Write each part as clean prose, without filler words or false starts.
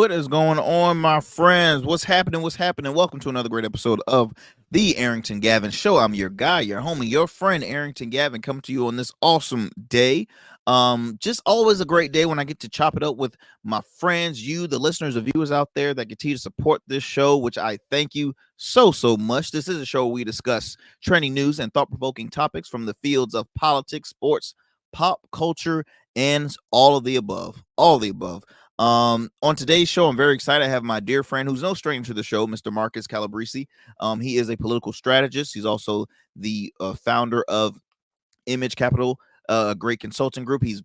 What is going on, my friends? What's happening? What's happening? Welcome to another great episode of the Arrington Gavin Show. I'm your guy, your homie, your friend, Arrington Gavin, coming to you on this awesome day. Just always a great day when I get to chop it up with my friends, you, the listeners, the viewers out there that continue to support this show, which I thank you so much. This is a show where we discuss trending news and thought-provoking topics from the fields of politics, sports, pop culture, and all of the above. All of the above. On today's show, I'm very excited. I have my dear friend who's no stranger to the show, Mr. Marcus Calabrese. He is a political strategist. He's also the founder of Image Capital, a great consulting group. He's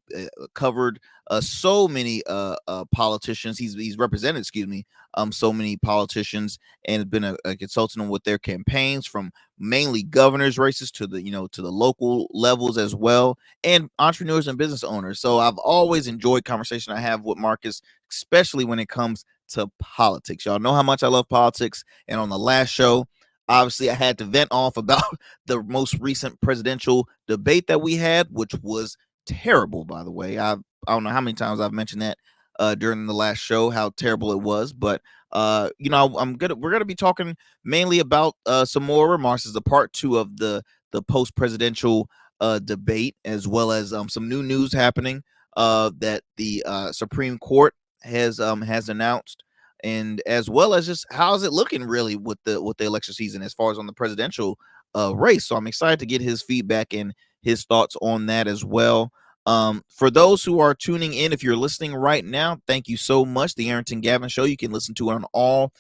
covered so many politicians. He's represented, so many politicians, and has been a consultant with their campaigns, from mainly governors races to the local levels as well, and entrepreneurs and business owners. So I've always enjoyed conversation I have with Marcus, especially when it comes to politics. Y'all know how much I love politics, and on the last show, obviously, I had to vent off about the most recent presidential debate that we had, which was terrible, by the way. I don't know how many times I've mentioned that during the last show, how terrible it was. But we're gonna be talking mainly about some more remarks as a part two of the post presidential debate, as well as some new news happening that the Supreme Court has announced, and as well as just how's it looking really with the election season as far as on the presidential race. So I'm excited to get his feedback and his thoughts on that as well. For those who are tuning in, if you're listening right now, thank you so much. The Arrington Gavin Show, you can listen to it on all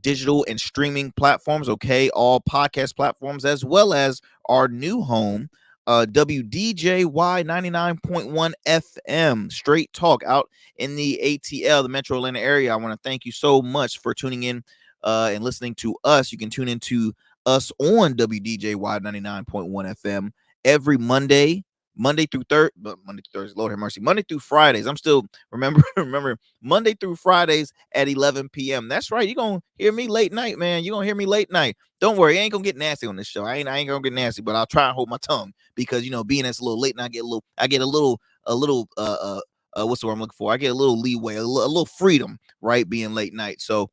digital and streaming platforms, okay, all podcast platforms, as well as our new home, WDJY 99.1 FM, straight talk out in the ATL, the Metro Atlanta area. I want to thank you so much for tuning in and listening to us. You can tune into us on WDJY 99.1 FM every Monday through Thursday, Lord have mercy, Monday through Fridays. I'm still remember Monday through Fridays at 11 p.m. That's right. You're gonna hear me late night, man. You're gonna hear me late night. Don't worry, I ain't gonna get nasty on this show. I ain't gonna get nasty, but I'll try and hold my tongue, because being it's a little late and I get a little what's the word I'm looking for? I get a little leeway, a little freedom, right? Being late night. So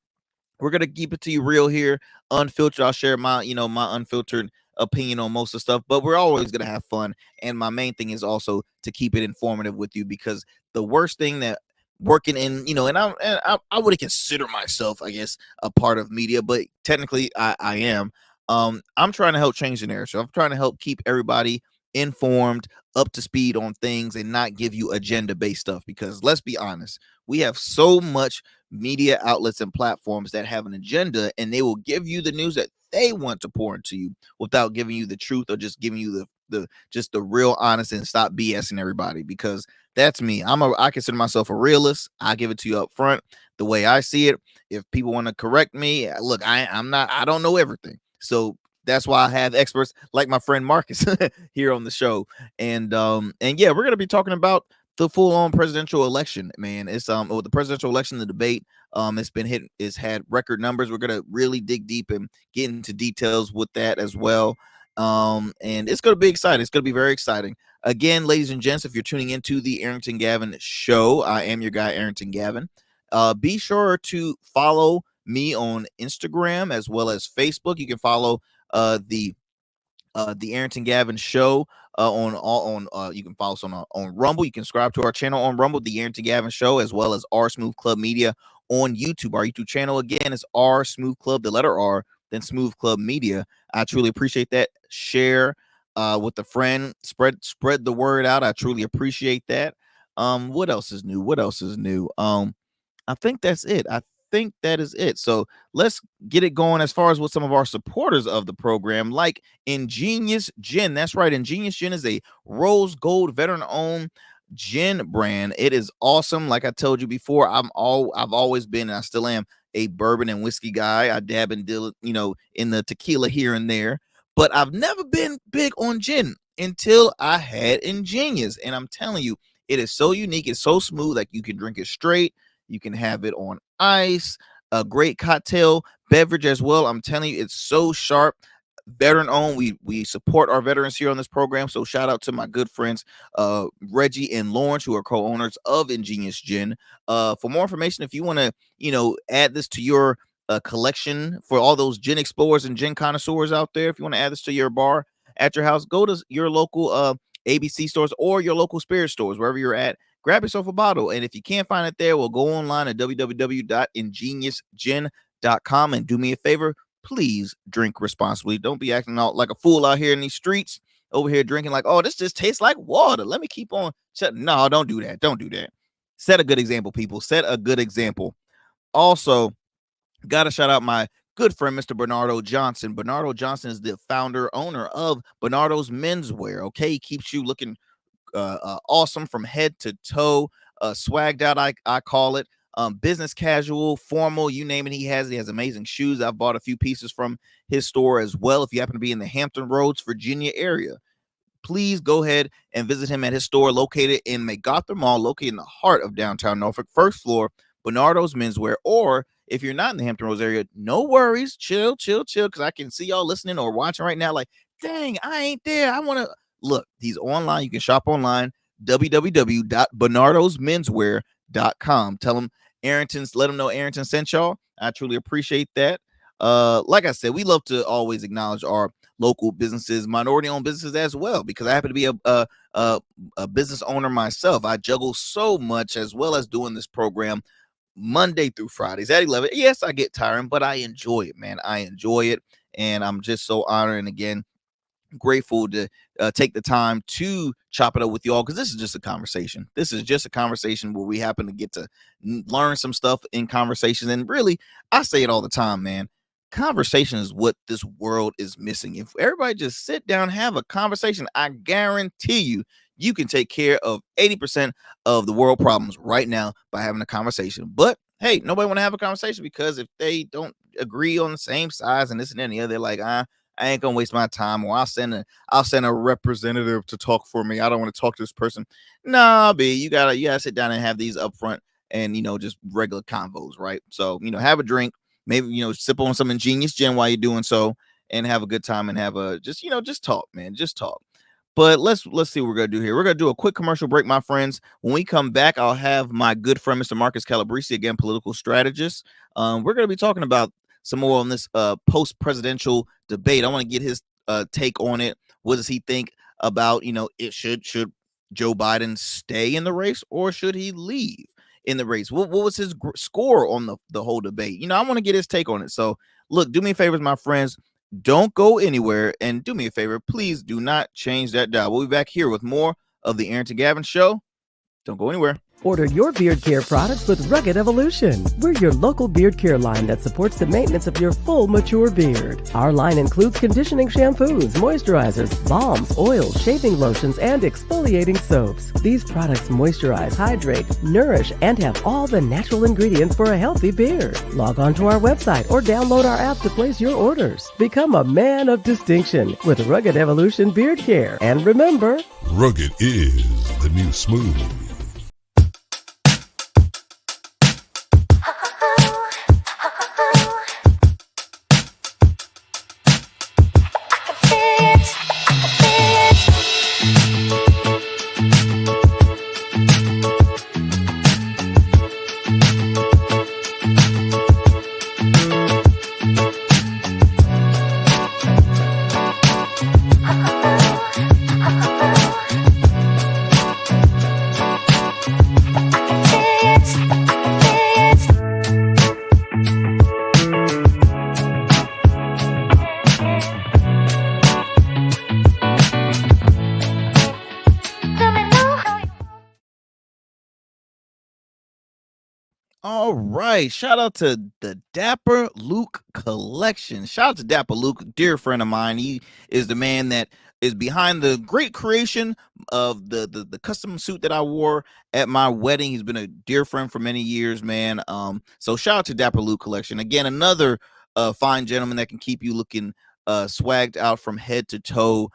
we're gonna keep it to you real here, unfiltered. I'll share my unfiltered opinion on most of the stuff, but we're always gonna have fun. And my main thing is also to keep it informative with you, because the worst thing that working in, I would consider myself, I guess, a part of media, but technically I am. I'm trying to help change the narrative. I'm trying to help keep everybody informed, up to speed on things, and not give you agenda based stuff, because let's be honest, we have so much media outlets and platforms that have an agenda, and they will give you the news that they want to pour into you without giving you the truth, or just giving you the real honest, and stop BSing everybody, because that's me. I consider myself a realist. I give it to you up front the way I see it. If people want to correct me, look, I don't know everything. So that's why I have experts like my friend Marcus here on the show. And yeah, we're gonna be talking about the full-on presidential election, man. It's the presidential election, the debate, it's had record numbers. We're gonna really dig deep and get into details with that as well. And it's gonna be exciting. It's gonna be very exciting. Again, ladies and gents, if you're tuning into the Arrington Gavin Show, I am your guy, Arrington Gavin. Be sure to follow me on Instagram as well as Facebook. You can follow the Arrington Gavin Show you can follow us on Rumble. You can subscribe to our channel on Rumble, the Arrington Gavin Show, as well as R Smooth Club Media on YouTube. Our YouTube channel again is R Smooth Club, the letter R, then Smooth Club Media. I truly appreciate that. Share with a friend, spread the word out. I truly appreciate that. What else is new? I think that's it. I think that is it. So let's get it going as far as with some of our supporters of the program, like Ingenious Gin. That's right. Ingenious Gin is a rose gold veteran-owned gin brand. It is awesome. Like I told you before, I've always been, and I still am, a bourbon and whiskey guy. I dab and deal, in the tequila here and there, but I've never been big on gin until I had Ingenious. And I'm telling you, it is so unique. It's so smooth. Like, you can drink it straight. You can have it on ice, a great cocktail beverage as well. I'm telling you, it's so sharp. veteran owned. We support our veterans here on this program. So shout out to my good friends Reggie and Lawrence, who are co-owners of Ingenious Gin. For more information, if you want to, add this to your collection for all those gin explorers and gin connoisseurs out there, if you want to add this to your bar at your house, go to your local ABC stores or your local spirit stores, wherever you're at. Grab yourself a bottle. And if you can't find it there, we'll go online at www.ingeniousgin.com and do me a favor. Please drink responsibly. Don't be acting out like a fool out here in these streets, over here drinking like, oh, this just tastes like water. Let me keep on shutting. No, don't do that. Don't do that. Set a good example, people. Set a good example. Also, got to shout out my good friend, Mr. Bernardo Johnson. Bernardo Johnson is the founder, owner of Bernardo's Menswear. Okay, he keeps you looking awesome from head to toe, swagged out, I call it. Business casual, formal, you name it, he has amazing shoes. I've bought a few pieces from his store as well. If you happen to be in the Hampton Roads, Virginia area, please go ahead and visit him at his store located in MacArthur Mall, located in the heart of downtown Norfolk, first floor, Bernardo's Menswear. Or if you're not in the Hampton Roads area, no worries, chill, because I can see y'all listening or watching right now like, dang, I ain't there. I want to look. He's online. You can shop online, www.bernardosmenswear.com. Tell him let him know Arrington sent y'all. I truly appreciate that. Like I said, we love to always acknowledge our local businesses, minority-owned businesses as well, because I happen to be a business owner myself. I juggle so much, as well as doing this program Monday through Fridays at 11. Yes, I get tiring, but I enjoy it, man. I enjoy it, and I'm just so honored and again grateful to take the time to chop it up with y'all, because this is just a conversation. This is just a conversation where we happen to get to learn some stuff in conversations. And really, I say it all the time, man. Conversation is what this world is missing. If everybody just sit down, have a conversation, I guarantee you can take care of 80% of the world problems right now by having a conversation. But hey, nobody want to have a conversation, because if they don't agree on the same size and this and that and the other, they're like, I ain't gonna waste my time, or I'll send a representative to talk for me. I don't want to talk to this person. Nah, B, you gotta sit down and have these upfront and just regular convos, right? So have a drink, maybe sip on some Ingenious Gin while you're doing so, and have a good time and have a just talk, man, just talk. But let's see what we're gonna do here. We're gonna do a quick commercial break, my friends. When we come back, I'll have my good friend, Mr. Marcus Calabrese, again, political strategist. We're gonna be talking about some more on this post-presidential debate. I want to get his take on it. What does he think about it? Should Joe Biden stay in the race, or should he leave in the race? What was his score on the whole debate? I want to get his take on it. So look, do me a favor, my friends. Don't go anywhere, and do me a favor, please do not change that dial. We'll be back here with more of the Arrington Gavin Show. Don't go anywhere. Order your beard care products with Rugged Evolution. We're your local beard care line that supports the maintenance of your full, mature beard. Our line includes conditioning shampoos, moisturizers, balms, oils, shaving lotions, and exfoliating soaps. These products moisturize, hydrate, nourish, and have all the natural ingredients for a healthy beard. Log on to our website or download our app to place your orders. Become a man of distinction with Rugged Evolution Beard Care. And remember, rugged is the new smooth. All right. Shout out to the Dapper Luke collection. Shout out to Dapper Luke, dear friend of mine. He is the man that is behind the great creation of the custom suit that I wore at my wedding. He's been a dear friend for many years, man. So shout out to Dapper Luke collection. Again, another fine gentleman that can keep you looking swagged out from head to toe.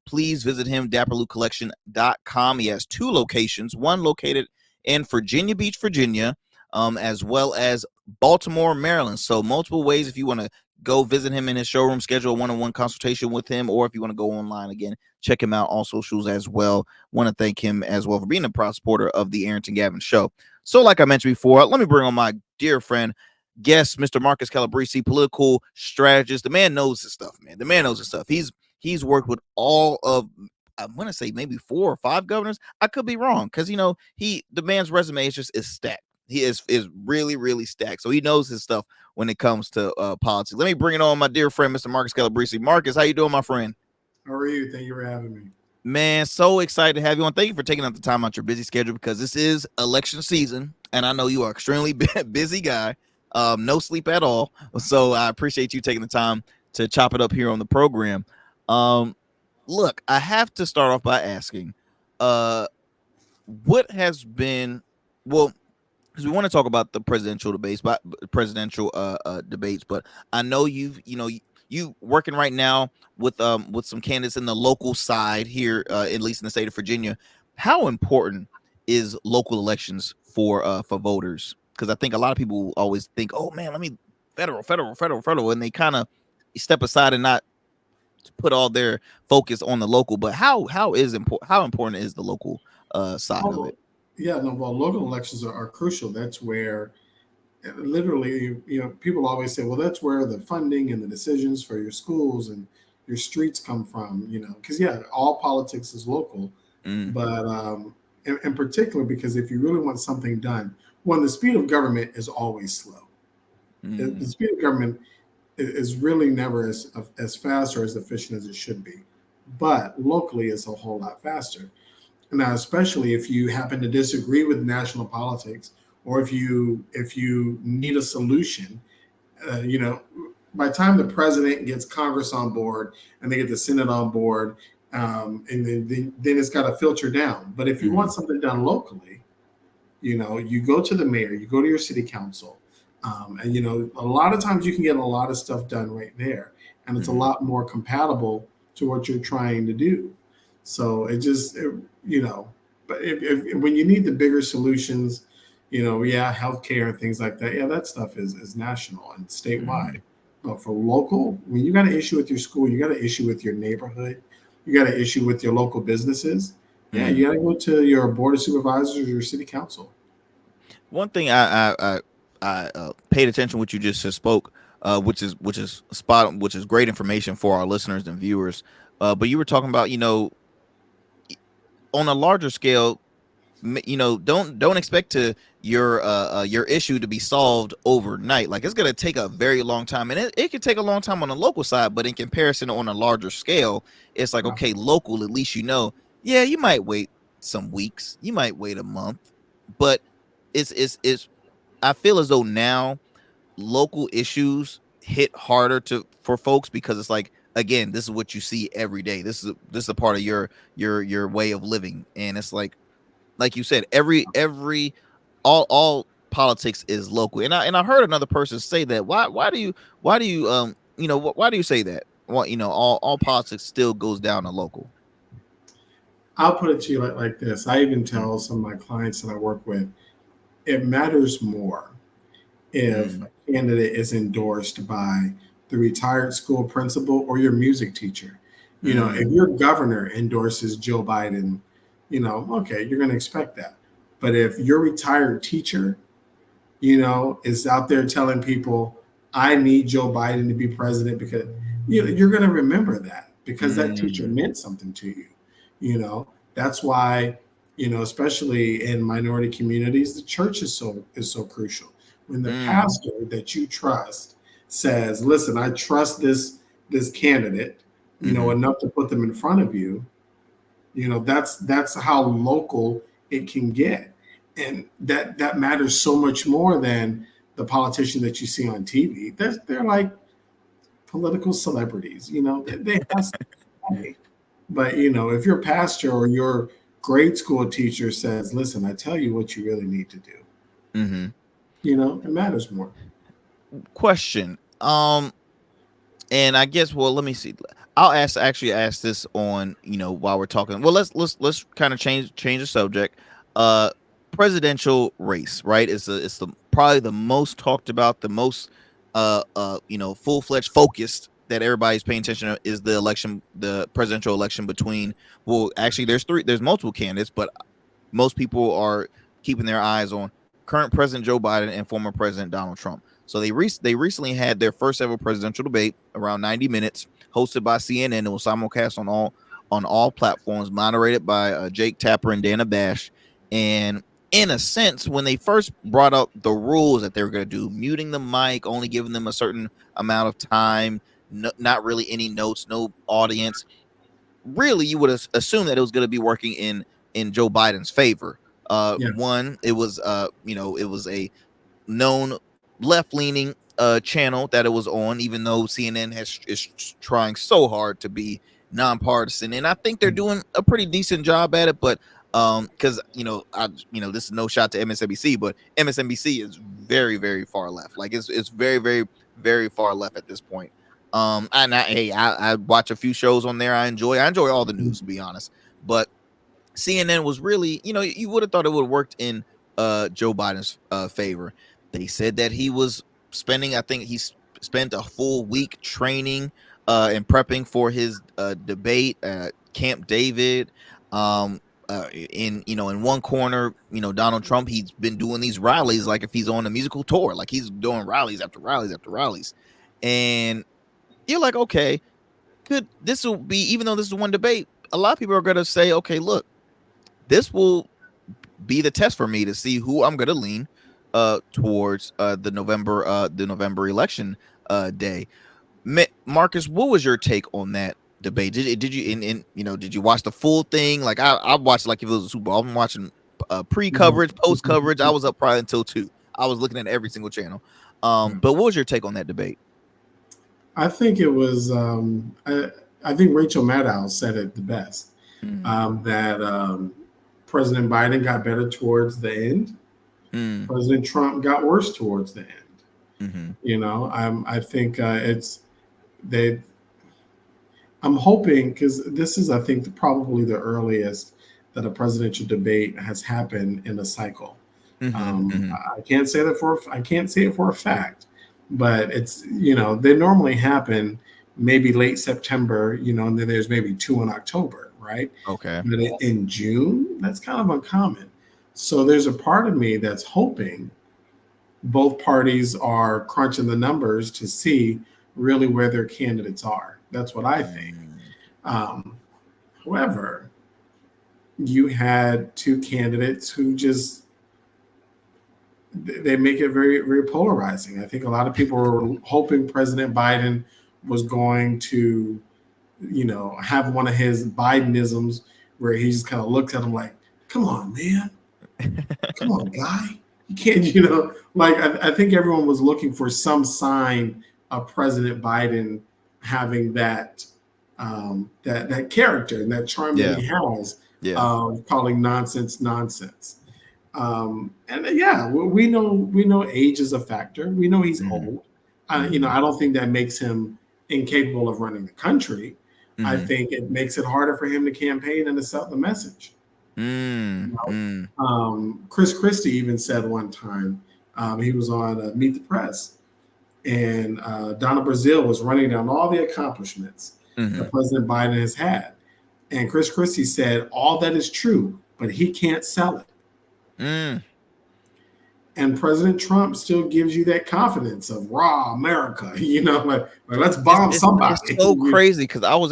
Please visit him, dapperlukecollection.com. He has two locations, one located in Virginia Beach, Virginia, as well as Baltimore, Maryland. So multiple ways if you want to go visit him in his showroom, schedule a one-on-one consultation with him, or if you want to go online again, check him out on socials as well. Want to thank him as well for being a proud supporter of the Arrington Gavin Show. So, like I mentioned before, let me bring on my dear friend, guest, Mr. Marcus Calabrese, political strategist. The man knows his stuff, man. The man knows his stuff. He's worked with all of, I'm gonna say maybe 4 or 5 governors. I could be wrong because the man's resume is stacked. He is really really stacked. So he knows his stuff when it comes to politics. Let me bring it on my dear friend, Mr. Marcus Calabrese. Marcus, how you doing, my friend? How are you? Thank you for having me. Man, so excited to have you on. Thank you for taking up the time out your busy schedule because this is election season, and I know you are an extremely busy guy. No sleep at all. So I appreciate you taking the time to chop it up here on the program. Look, I have to start off by asking, what has been, well, because we want to talk about the presidential debates, but I know you working right now with some candidates in the local side here, at least in the state of Virginia. How important is local elections for voters? Because I think a lot of people always think, oh man, let me federal, and they kind of step aside and not put all their focus on the local. But how important is the local side of Oh, it? yeah, no, well, local elections are crucial. That's where literally, people always say, well, that's where the funding and the decisions for your schools and your streets come from, because, yeah, all politics is local. Mm, But in particular, because if you really want something done, one, the speed of government is always slow. The mm, speed of government is really never as fast or as efficient as it should be. But locally, it's a whole lot faster. Now, especially if you happen to disagree with national politics, or if you need a solution, uh, you know, by the time the president gets Congress on board and they get the Senate on board, and then it's got to filter down. But if you want mm, something done locally, you go to the mayor, you go to your city council, and a lot of times you can get a lot of stuff done right there, and it's a mm, lot more compatible to what you're trying to do. So you know, but if when you need the bigger solutions, yeah, healthcare and things like that, yeah, that stuff is national and statewide. mm, But for local, when you got an issue with your school, you got an issue with your neighborhood, you got an issue with your local businesses. Yeah, mm. you got to go to your board of supervisors or your city council. One thing I paid attention what you just spoke, which is great information for our listeners and viewers. But you were talking about on a larger scale, don't expect your issue to be solved overnight. Like it's gonna take a very long time, and it can take a long time on the local side, but in comparison on a larger scale, it's like, Uh, okay, local, at least yeah, you might wait some weeks, you might wait a month, but it's I feel as though now local issues hit harder for folks because it's like, again, this is what you see every day. This is a part of your way of living, and it's like you said, every all politics is local. And I heard another person say that. Why do you say that? Well, all politics still goes down to local. I'll put it to you like this. I even Mm, tell some of my clients that I work with, it matters more if mm, a candidate is endorsed by the retired school principal or your music teacher. If mm, your governor endorses Joe Biden, okay, you're going to expect that. But if your retired teacher, is out there telling people, I need Joe Biden to be president because, you're going to remember that because that teacher mm, meant something to you. That's why, especially in minority communities, the church is so crucial. When the mm, pastor that you trust says, "Listen, I trust this candidate, mm, enough to put them in front of you," that's how local it can get, and that matters so much more than the politician that you see on TV. They're like political celebrities. They have some say. But if your pastor or your grade school teacher says, "Listen, I tell you what you really need to do," mm. it matters more. Question. And I guess, well, let me see. I'll actually ask this on, while we're talking. Well, let's kind of change the subject. Uh Presidential race, right? It's the probably the most talked about, the most full-fledged focused that everybody's paying attention to is the presidential election between, well, actually there's multiple candidates, but most people are keeping their eyes on current President Joe Biden and former President Donald Trump. So they recently had their first ever presidential debate, around 90 minutes, hosted by CNN. It was simulcast on all platforms, moderated by Jake Tapper and Dana Bash. And in a sense, when they first brought up the rules that they were going to do, muting the mic, only giving them a certain amount of time, not really any notes, no audience, really you would assume that it was going to be working in Joe Biden's favor. Yes. One, it was it was a known left-leaning channel that it was on, even though CNN is trying so hard to be nonpartisan, and I think they're doing a pretty decent job at it. But because this is no shot to MSNBC, but MSNBC is very, very far left. Like it's very, very, very far left at this point. I watch a few shows on there. I enjoy all the news, to be honest. But CNN was really, you would have thought it would have worked in Joe Biden's favor. They said that he was spending, I think he spent a full week training and prepping for his debate at Camp David. In one corner, Donald Trump, he's been doing these rallies like if he's on a musical tour, like he's doing rallies after rallies after rallies. And you're like, okay, this will be, even though this is one debate, a lot of people are going to say, okay, look, this will be the test for me to see who I'm going to lean towards the November election day. Marcus, what was your take on that debate? Did you watch the full thing? Like I watched, like if it was a Super Bowl. I'm watching pre-coverage, post-coverage. I was up probably until 2. I was looking at every single channel. But what was your take on that debate? I think it was. I think Rachel Maddow said it the best. That President Biden got better towards the end. President Trump got worse towards the end. I think it's they. I'm hoping, because this is, I think, probably the earliest that a presidential debate has happened in a cycle. I can't say it for a fact, but it's, they normally happen maybe late September, and then there's maybe 2 in October, right? Okay. But in June, that's kind of uncommon. So there's a part of me that's hoping both parties are crunching the numbers to see really where their candidates are. That's what I think. However, you had 2 candidates who just, they make it very, very polarizing. I think a lot of people were hoping President Biden was going to, have one of his Bidenisms where he just kind of looks at him like, come on, man. Come on, guy. You can't, I think everyone was looking for some sign of President Biden having that that character and that charm that he has, calling nonsense. We know age is a factor. We know he's old. I don't think that makes him incapable of running the country. I think it makes it harder for him to campaign and to sell the message. Chris Christie even said one time, he was on Meet the Press, and Donna Brazile was running down all the accomplishments that President Biden has had. And Chris Christie said, all that is true, but he can't sell it. And President Trump still gives you that confidence of raw America, like let's bomb somebody. It's so crazy, because I was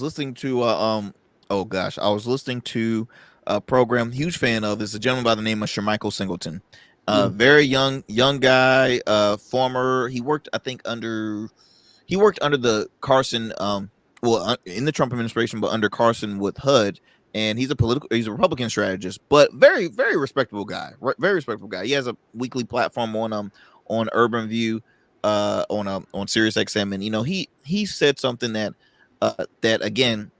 listening to I was listening to a program, huge fan of. It's a gentleman by the name of Shermichael Singleton. Very young guy, former, he worked under the Carson, in the Trump administration, but under Carson with HUD. And he's a Republican strategist, but very, very respectable guy. Very respectable guy. He has a weekly platform on Urban View, on Sirius XM, and he said something that again,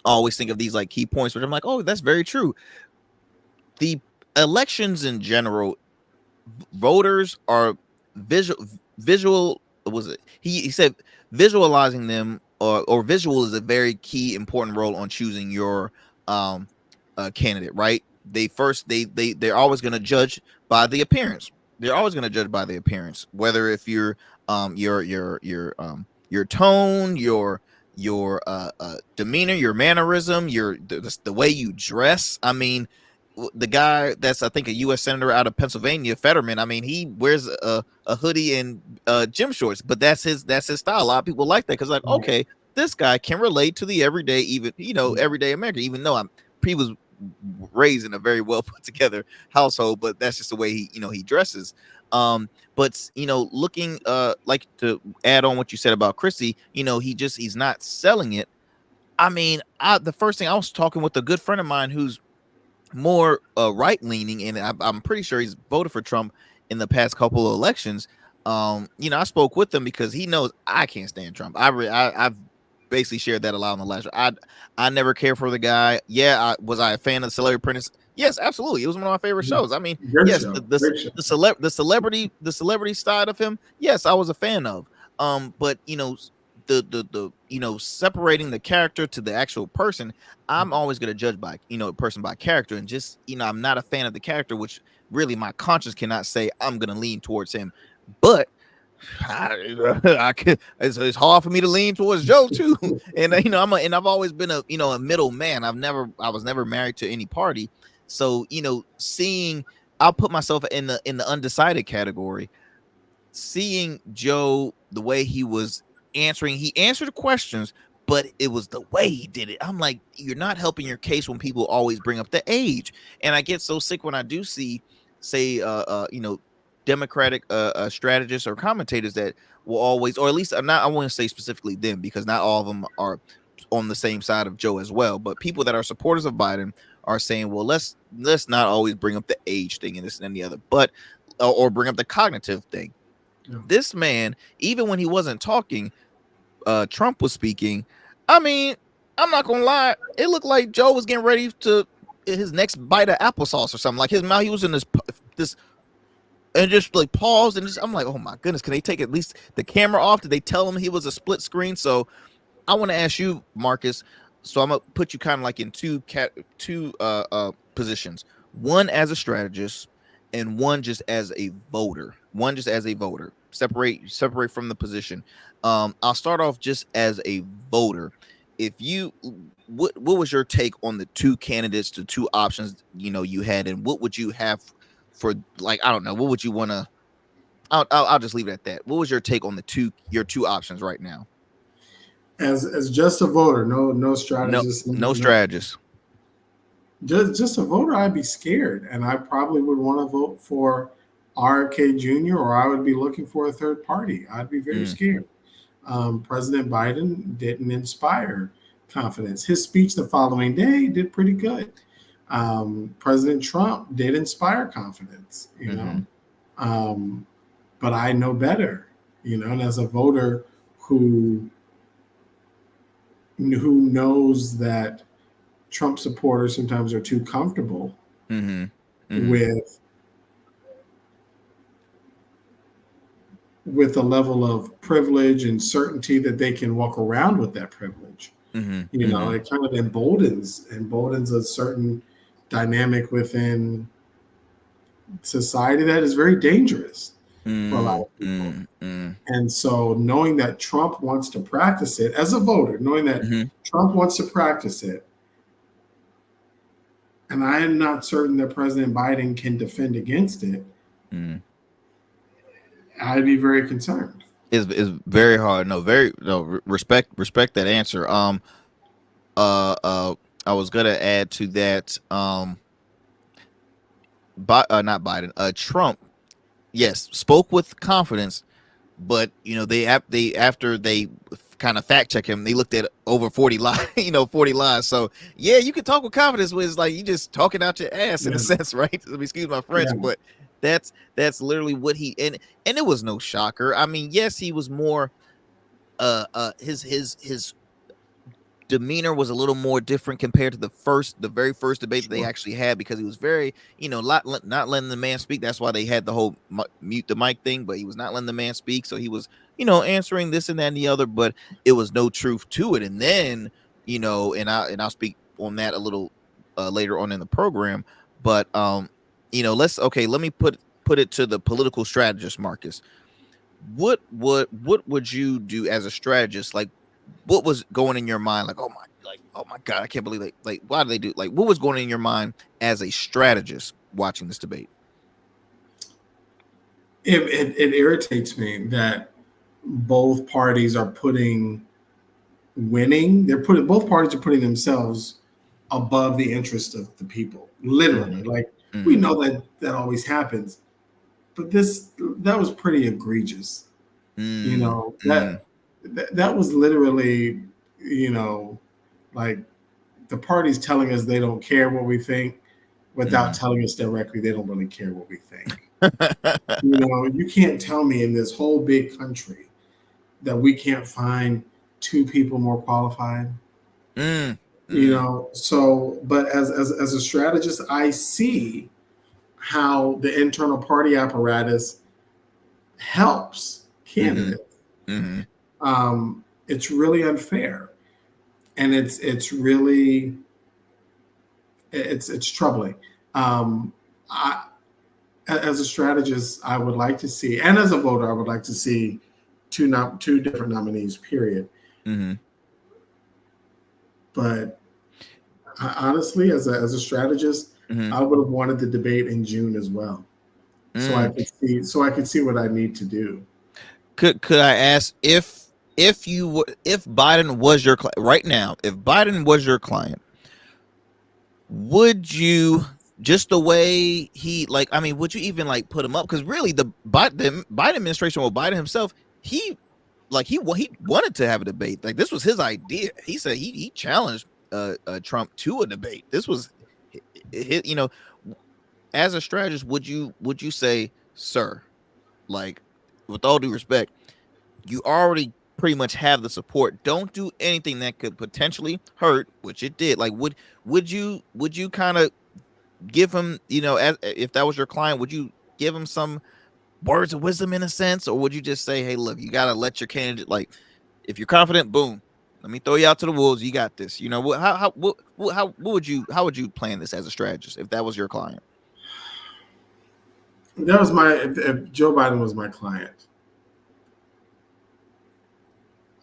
I always think of these like key points, which I'm like, oh, that's very true. The elections in general, voters are visual. Was it? He said visualizing them, or visual is a very key important role on choosing your candidate, right? They're always going to judge by the appearance. they're always going to judge by the appearance, whether if you're your tone, your demeanor, your mannerism, the way you dress. I mean, the guy that's, I think, a U.S. senator out of Pennsylvania, Fetterman. I mean, he wears a hoodie and gym shorts, but that's his style. A lot of people like that because, like, Right. okay, this guy can relate to the everyday, even everyday American. Even though he was raised in a very well put together household, but that's just the way he dresses. But looking like, to add on what you said about Christie, he's not selling it. I mean, the first thing, I was talking with a good friend of mine who's more right leaning, and I'm pretty sure he's voted for Trump in the past couple of elections. I spoke with him because he knows I can't stand Trump. I've basically shared that a lot on the last show. I never cared for the guy. Yeah, was I a fan of Celebrity Apprentice? Yes, absolutely. It was one of my favorite shows. I mean, Great yes, show. the the Great show. the celebrity side of him, yes, I was a fan of. But the separating the character to the actual person, I'm always going to judge by a person by character, and just I'm not a fan of the character, which really my conscience cannot say I'm going to lean towards him. But I could, it's hard for me to lean towards Joe too. And I've always been a middle man. I was never married to any party. So seeing, I'll put myself in the undecided category. Seeing Joe, the way he answered questions, but it was the way he did it. I'm like, you're not helping your case when people always bring up the age. And I get so sick when I do see, say, Democratic strategists or commentators that will always, or at least I'm not, I want to say specifically them, because not all of them are on the same side of Joe as well. But people that are supporters of Biden are saying, well, let's not always bring up the age thing and this and the other, but or bring up the cognitive thing. Yeah. This man, even when he wasn't talking, Trump was speaking. I mean, I'm not gonna lie, it looked like Joe was getting ready to his next bite of applesauce or something. Like his mouth, he was in this and just like paused, and just, I'm like, oh my goodness, can they take at least the camera off? Did they tell him he was a split screen? So I want to ask you, Marcus. So I'm gonna put you kind of like in two positions. One as a strategist, and one just as a voter. One just as a voter. Separate from the position. I'll start off just as a voter. If you, what was your take on the two candidates, the two options you had, and what would you have for, like, I don't know, what would you want to? I'll just leave it at that. What was your take on your two options right now? As just a voter, no No, strategist, no no, strategist. just a voter, I'd be scared, and I probably would want to vote for RFK Jr. or I would be looking for a third party. I'd be very Mm, scared. President Biden didn't inspire confidence. His speech the following day did pretty good. President Trump did inspire confidence, mm-hmm, but I know better, and as a voter who knows that Trump supporters sometimes are too comfortable mm-hmm, mm-hmm, with a level of privilege and certainty that they can walk around with that privilege. mm-hmm, mm-hmm, It kind of emboldens a certain dynamic within society that is very dangerous for a lot mm, of people. mm, mm, And so knowing that Trump wants to practice it as a voter, knowing that mm-hmm, Trump wants to practice it, and I am not certain that President Biden can defend against it, mm. I'd be very concerned. Is very hard. No, very no respect that answer. I was gonna add to that. But not Biden. Trump. Yes, spoke with confidence, but they after they kind of fact check him, they looked at over 40 lies. 40 lies. So yeah, you can talk with confidence, but it's like you just talking out your ass in a Yeah. sense, right? Excuse my French, Yeah. but that's literally what he, and it was no shocker. I mean, yes, he was more his demeanor was a little more different compared to the very first debate that they Sure. actually had, because he was very, not letting the man speak. That's why they had the whole mute the mic thing, but he was not letting the man speak. So he was, answering this and that and the other, but it was no truth to it. And then, and I'll speak on that a little later on in the program. But let me put put it to the political strategist, Marcus. What would you do as a strategist? Like, what was going in your mind? Like, oh my God, I can't believe like why do they do like what was going in your mind as a strategist watching this debate? It irritates me that both parties are putting winning. Both parties are putting themselves above the interest of the people. Literally, like we Mm-hmm. know that always happens, but that was pretty egregious. You know Mm-hmm. that was literally, you know, like the parties telling us they don't care what we think without telling us directly they don't really care what we think. You know, you can't tell me in this whole big country that we can't find two people more qualified. You Mm-hmm. know, so but as a strategist, I see how the internal party apparatus helps Mm-hmm. candidates. Mm-hmm. It's really unfair, and it's really it's troubling. I, as a strategist, I would like to see, and as a voter, I would like to see two different nominees. Period. Mm-hmm. But honestly, as a strategist, Mm-hmm. I would have wanted the debate in June as well, so I could see what I need to do. Could I ask if Biden was your right now, if Biden was your client, would you just the way he like? I mean, would you even like put him up? Because really, the Biden administration or Biden himself, he wanted to have a debate. Like this was his idea. He said he challenged Trump to a debate. This was you know, as a strategist, would you say, sir, like with all due respect, you already pretty much have the support. Don't do anything that could potentially hurt, which it did. Like, would you kind of give him, as if that was your client, would you give him some words of wisdom in a sense, or would you just say, hey, look, you gotta let your candidate like, if you're confident, boom, let me throw you out to the wolves. You got this. How would you plan this as a strategist if that was your client? That was if Joe Biden was my client,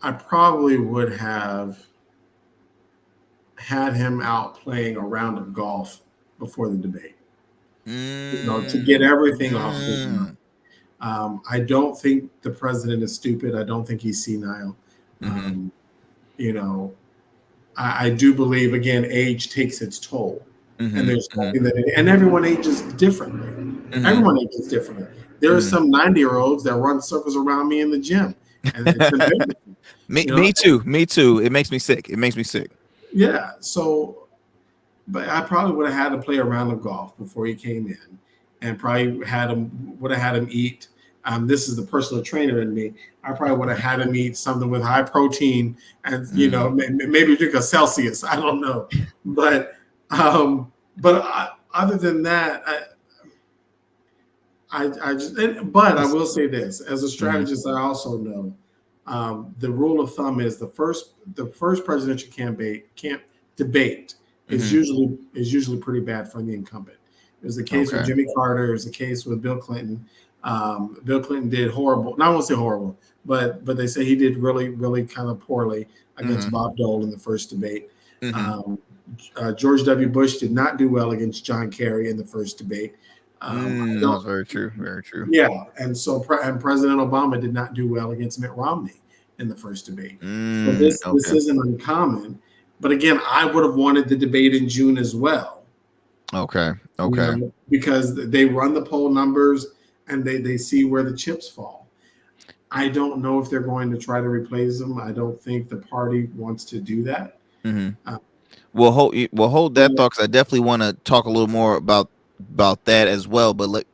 I probably would have had him out playing a round of golf before the debate, to get Mm, everything off his mind. mm, I don't think the president is stupid. I don't think he's senile. mm-hmm, Um, you know, I do believe again, age takes its toll, and mm-hmm, there's mm-hmm, something and everyone ages differently. mm-hmm, Everyone ages differently. There are mm-hmm. some 90-year-olds that run circles around me in the gym, and it's amazing. me, You know, me too. Me too. It makes me sick. It makes me sick. yeah. So, but I probably would have had to play a round of golf before he came in, and probably would have had him eat. This is the personal trainer in me. I probably would have had him eat something with high protein, and Mm, maybe drink a Celsius. I don't know, but um, other than that, I just. But I it's- will say this: as a mhm, strategist, I also know the rule of thumb is the first presidential campaign can't debate is mhm. usually pretty bad for the incumbent. It was the case with Okay. Jimmy Carter. It was the case with Bill Clinton. Bill Clinton did horrible. Not I won't say horrible, but they say he did really really kind of poorly against Mhm, Bob Dole in the first debate. mhm. Um, George W. Bush did not do well against John Kerry in the first debate. I don't. That's very true. Very true. Yeah, and and President Obama did not do well against Mitt Romney in the first debate. So this Okay. isn't uncommon. But again, I would have wanted the debate in June as well, Okay. Okay. because they run the poll numbers and they see where the chips fall. I don't know if they're going to try to replace them. I don't think the party wants to do that. Hmm. Uh, Well, hold that thought, because I definitely want to talk a little more about that as well. But let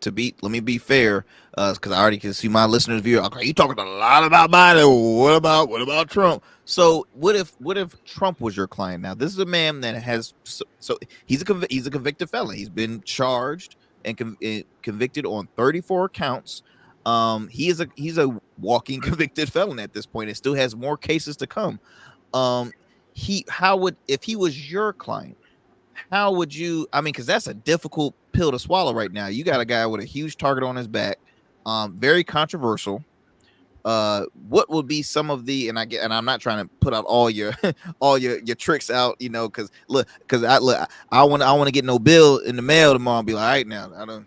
me be fair, because I already can see my listeners view. Okay, you talking a lot about Biden. What about Trump? So what if Trump was your client? Now this is a man that has so he's a convicted felon. He's been charged and convicted on 34 counts. He's a walking convicted felon at this point. It still has more cases to come. um he how would if he was your client, how would you? I mean, because that's a difficult pill to swallow right now. You got a guy with a huge target on his back, very controversial. What would be some of the, and I'm not trying to put out all your all your tricks out, because I want to get no bill in the mail tomorrow and be like, all right, now I don't.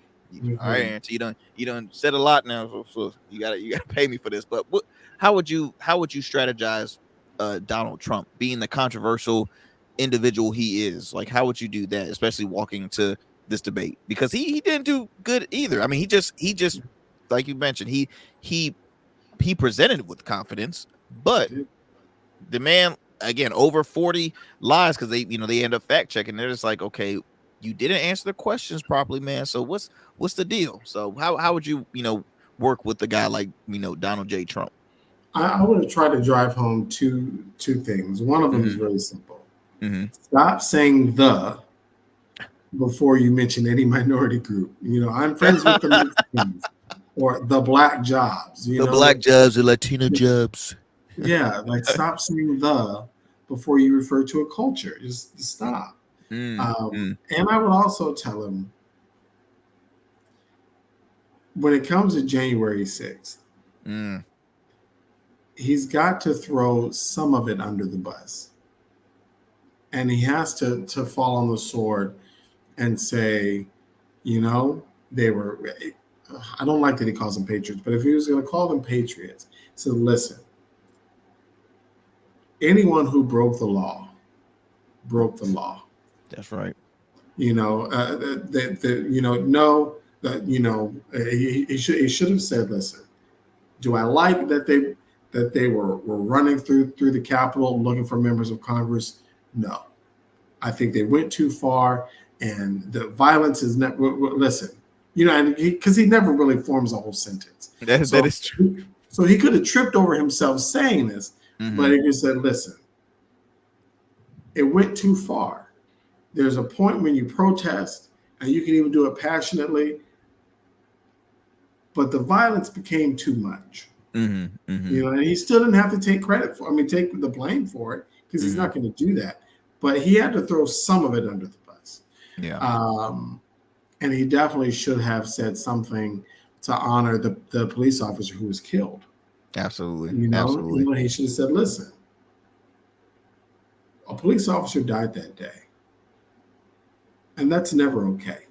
All right, Mhm. Auntie, you done said a lot now, so you gotta pay me for this. But how would you strategize Donald Trump being the controversial individual he is? Like, how would you do that, especially walking into this debate? Because he didn't do good either. I mean, he just like you mentioned, he he presented with confidence, but the man, again, over 40 lies, because they end up fact checking. They're just like, okay, you didn't answer the questions properly, man. So what's the deal? So how would you work with a guy like Donald J. Trump? I would have tried to drive home two things. One of them is Hmm. really simple. Hmm. Stop saying the before you mention any minority group. I'm friends with the Mexicans or the black jobs. The black jobs, the Latino jobs. Yeah, like stop saying the before you refer to a culture. Just stop. Mm, mm, And I would also tell him when it comes to January 6th, mm. he's got to throw some of it under the bus. And he has to fall on the sword and say, they were, I don't like that he calls them patriots, but if he was going to call them patriots, so listen, anyone who broke the law, broke the law. That's right. No, that he should have said, listen, do I like that they were running through the Capitol looking for members of Congress? No, I think they went too far, and the violence is never. Listen, and because he never really forms a whole sentence. That So, is true. so he could have tripped over himself saying this, Hmm. but he just said, "Listen, it went too far. There's a point when you protest, and you can even do it passionately, but the violence became too much." Hmm. Hmm. And he still didn't have to take credit for. I mean, take the blame for it because he's Hmm. not going to do that. But he had to throw some of it under the bus. Yeah. Um, and he definitely should have said something to honor the police officer who was killed. Absolutely. Absolutely. He should have said, "Listen, a police officer died that day, and that's never okay."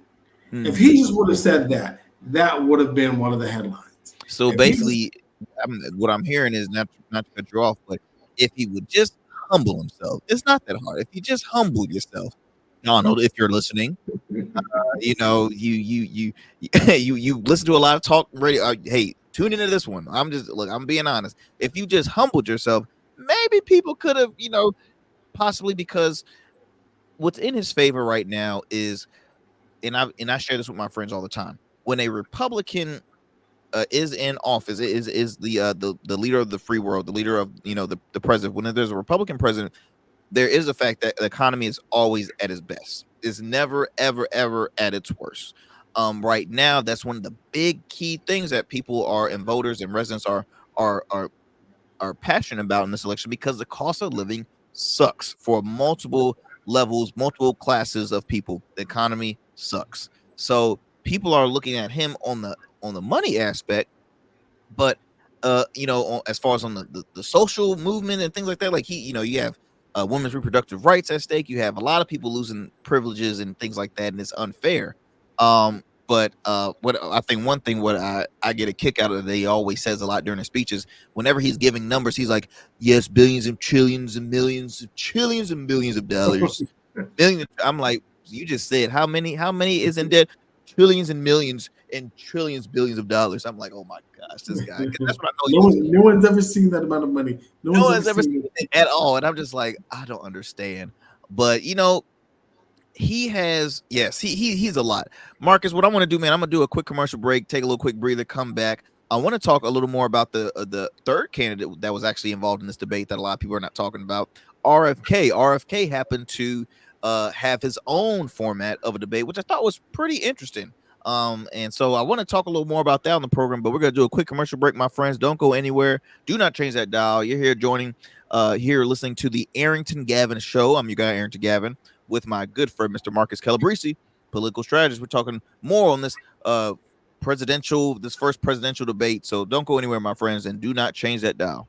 If Hmm. he just would have said that, that would have been one of the headlines. So If he just, basically, what I'm hearing is not to cut you off, but if he would just humble himself, it's not that hard. If you just humble yourself, Donald, if you're listening, you listen to a lot of talk radio. Hey, tune into this one. I'm being honest. If you just humbled yourself, maybe people could have, possibly, because what's in his favor right now is, and I share this with my friends all the time. When a Republican is in office, is the leader of the free world, the leader of the president. When there's a Republican president, there is a fact that the economy is always at its best. It's never, ever, ever at its worst. Right now, that's one of the big key things that people are, and voters and residents are are are passionate about in this election, because the cost of living sucks for multiple levels, multiple classes of people. The economy sucks. So people are looking at him on the money aspect, but as far as on the social movement and things like that, like you have women's reproductive rights at stake. You have a lot of people losing privileges and things like that, and it's unfair. But what I think, one thing what I get a kick out of that he always says a lot during his speeches, whenever he's giving numbers, he's like, yes, billions and trillions and millions, trillions and billions of dollars. Billions. I'm like, you just said how many is in debt? Trillions and millions and trillions, billions of dollars. I'm like, oh my gosh, this guy. 'Cause that's what I know he was. no one's ever seen that amount of money. No No one's ever one's ever seen seen it at all, and I'm just like, I don't understand. But he has, yes, he's a lot. Marcus, what I want to do, man, I'm gonna do a quick commercial break, take a little quick breather, come back. I want to talk a little more about the third candidate that was actually involved in this debate that a lot of people are not talking about. RFK happened to have his own format of a debate, which I thought was pretty interesting. And so I want to talk a little more about that on the program, but we're gonna do a quick commercial break, my friends. Don't go anywhere. Do not change that dial. You're here listening to the Arrington Gavin show. I'm your guy, Arrington Gavin. with my good friend, Mr. Marcus Calabrese, political strategist. We're talking more on this first presidential debate. So don't go anywhere, my friends, and do not change that dial.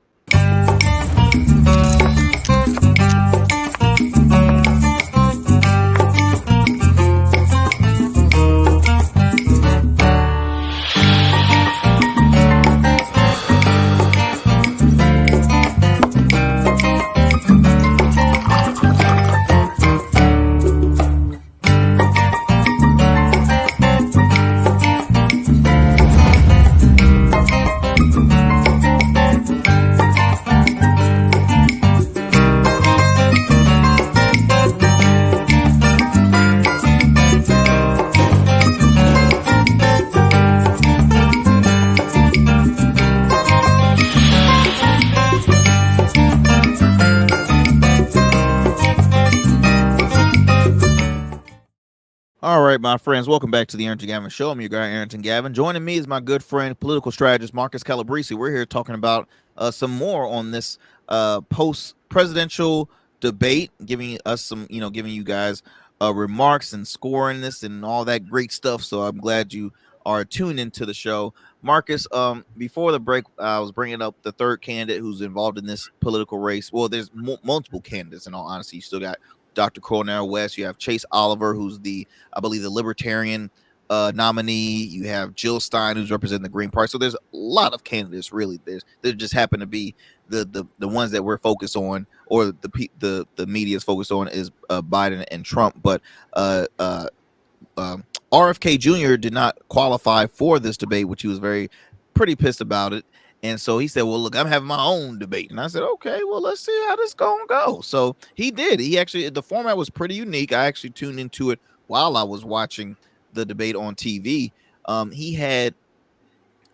All right, my friends, welcome back to the Arrington Gavin Show. I'm your guy, Arrington Gavin. Joining me is my good friend, political strategist Marcus Calabrese. We're here talking about some more on this post-presidential debate, giving us some, giving you guys remarks and scoring this and all that great stuff. So I'm glad you are tuned into the show. Marcus, before the break, I was bringing up the third candidate who's involved in this political race. Well, there's multiple candidates, in all honesty. You still got Dr. Cornel West. You have Chase Oliver, who's I believe, the Libertarian nominee. You have Jill Stein, who's representing the Green Party. So there's a lot of candidates, really. There just happen to be the ones that we're focused on, or the media is focused on, is Biden and Trump. But RFK Jr. did not qualify for this debate, which he was pretty pissed about it. And so he said, well, look, I'm having my own debate. And I said, okay, well, let's see how this gonna go. So he did. The format was pretty unique. I actually tuned into it while I was watching the debate on TV. He had,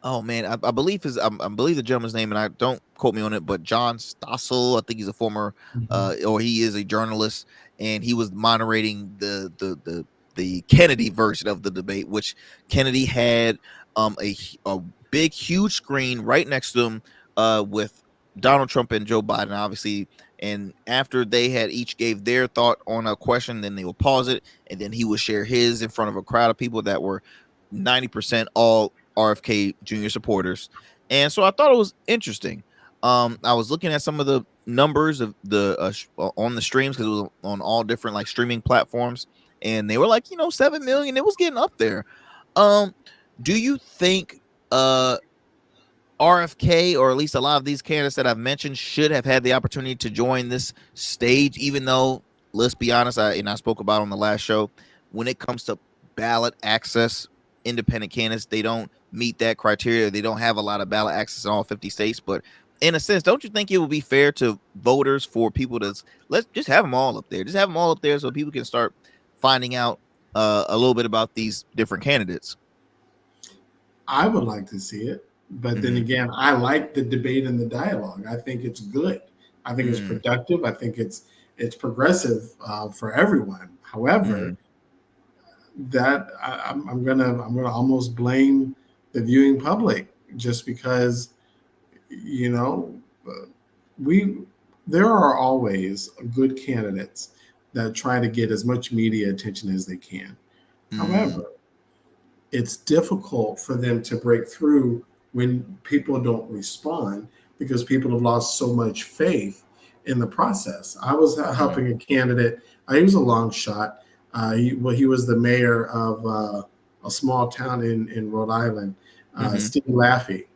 oh man, I believe I believe the gentleman's name, and I don't quote me on it, but John Stossel. I think he's a former, or he is a journalist, and he was moderating the Kennedy version of the debate, which Kennedy had a big, huge screen right next to him with Donald Trump and Joe Biden, obviously. And after they had each gave their thought on a question, then they would pause it, and then he would share his in front of a crowd of people that were 90% all RFK Jr. supporters. And so I thought it was interesting. I was looking at some of the numbers of the on the streams, because it was on all different like streaming platforms, and they were like 7 million. It was getting up there. Do you think RFK, or at least a lot of these candidates that I've mentioned, should have had the opportunity to join this stage, even though, let's be honest, I spoke about on the last show, when it comes to ballot access, independent candidates, they don't meet that criteria. They don't have a lot of ballot access in all 50 states. But in a sense, don't you think it would be fair to voters for people to let's just have them all up there? Just have them all up there so people can start finding out a little bit about these different candidates. I would like to see it. But then again, I like the debate and the dialogue. I think it's good. I think it's productive. I think it's progressive for everyone. However, that I'm gonna almost blame the viewing public, just because there are always good candidates that try to get as much media attention as they can. However, it's difficult for them to break through when people don't respond, because people have lost so much faith in the process. I was helping a candidate. He was a long shot. He was the mayor of a small town in Rhode Island, Steve Laffey.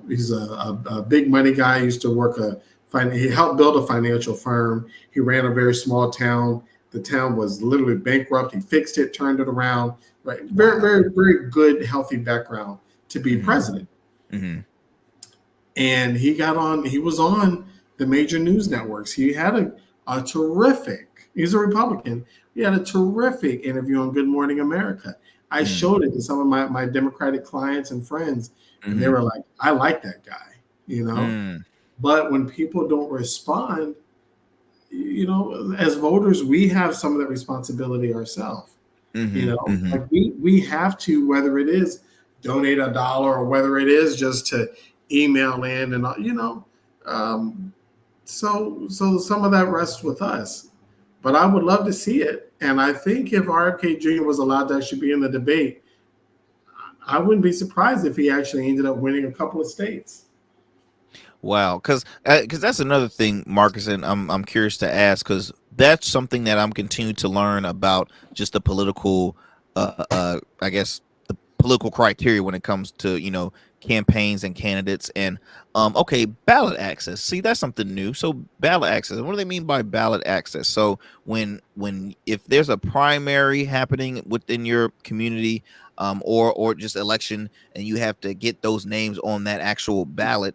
He's a big money guy. He used to work he helped build a financial firm. He ran a very small town. The town was literally bankrupt. He fixed it, turned it around. Right, very, very, very good, healthy background to be president. And he was on the major news networks. He had a terrific, he's a Republican. He had a terrific interview on Good Morning America. I showed it to some of my Democratic clients and friends, and they were like, I like that guy, But when people don't respond, as voters, we have some of that responsibility ourselves. Like we have to, whether it is donate $1 or whether it is just to email in and so some of that rests with us. but I would love to see it. And I think if RFK Jr. was allowed to actually be in the debate, I wouldn't be surprised if he actually ended up winning a couple of states. Wow, because that's another thing, Marcus, and I'm curious to ask, because that's something that I'm continuing to learn about, just the political, I guess the political criteria when it comes to campaigns and candidates, and okay, ballot access. See, that's something new. So ballot access. What do they mean by ballot access? So when if there's a primary happening within your community, or just election, and you have to get those names on that actual ballot,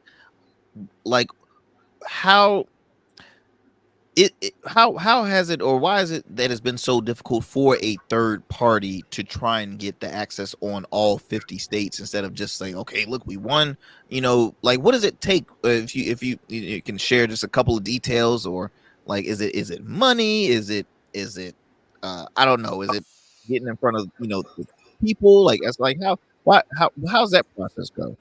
like how how has it, or why is it that it's been so difficult for a third party to try and get the access on all 50 states, instead of just saying, okay, look, we won? Like, what does it take? If you can share just a couple of details, or like, is it money, is it I don't know, is it getting in front of the people? Like, that's like, how's that process go?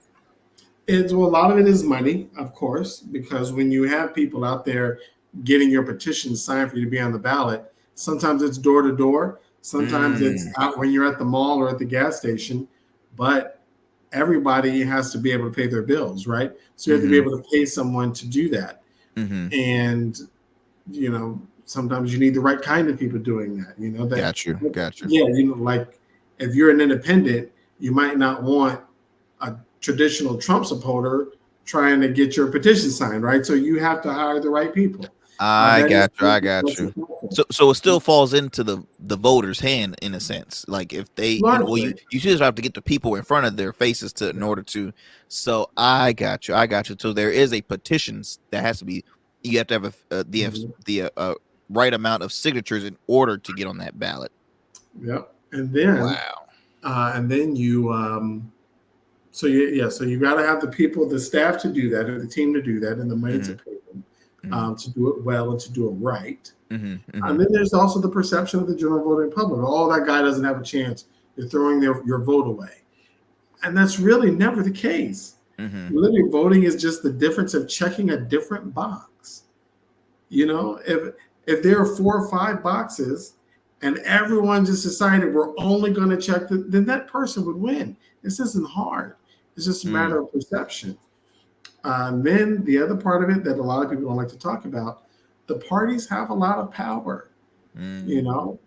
Well, a lot of it is money, of course, because when you have people out there getting your petition signed for you to be on the ballot, sometimes it's door to door, sometimes it's out when you're at the mall or at the gas station, but everybody has to be able to pay their bills, right? So you have to be able to pay someone to do that. And, sometimes you need the right kind of people doing that, Got you. Yeah, like if you're an independent, you might not want a traditional Trump supporter trying to get your petition signed, right? So you have to hire the right people. I got you. So it still falls into the voter's hand, in a sense. Like, if they, you just have to get the people in front of their faces in order to. So I got you. So there is a petition that has to be. You have to have the right amount of signatures in order to get on that ballot. Yep. And then, you. So you got to have the people, the staff to do that, or the team to do that, and the money to pay them to do it well and to do it right. And then there's also the perception of the general voting public. Oh, that guy doesn't have a chance. You're throwing your vote away, and that's really never the case. Literally, voting is just the difference of checking a different box. If there are 4 or 5 boxes, and everyone just decided we're only going to check then that person would win. This isn't hard. It's just a matter of perception. Then the other part of it that a lot of people don't like to talk about, the parties have a lot of power, and we know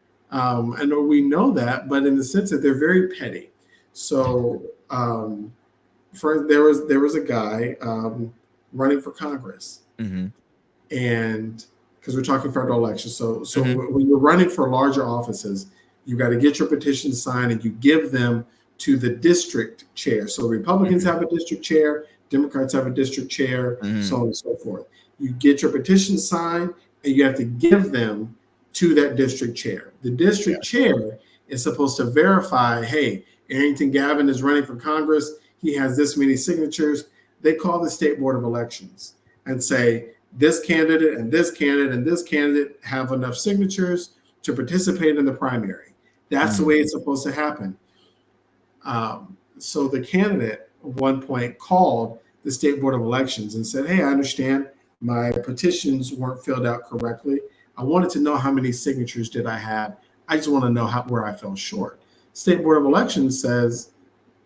that, but in the sense that they're very petty. So there was a guy running for Congress, and because we're talking federal elections, so when you're running for larger offices, you got to get your petition signed and you give them to the district chair. So Republicans have a district chair, Democrats have a district chair, so on and so forth. You get your petition signed and you have to give them to that district chair. The district chair is supposed to verify, hey, Arrington Gavin is running for Congress. He has this many signatures. They call the state board of elections and say, this candidate and this candidate and this candidate have enough signatures to participate in the primary. That's the way it's supposed to happen. So the candidate at one point called the state board of elections and said, hey, I understand my petitions weren't filled out correctly. I wanted to know how many signatures did I have. I just want to know where I fell short. State board of elections says,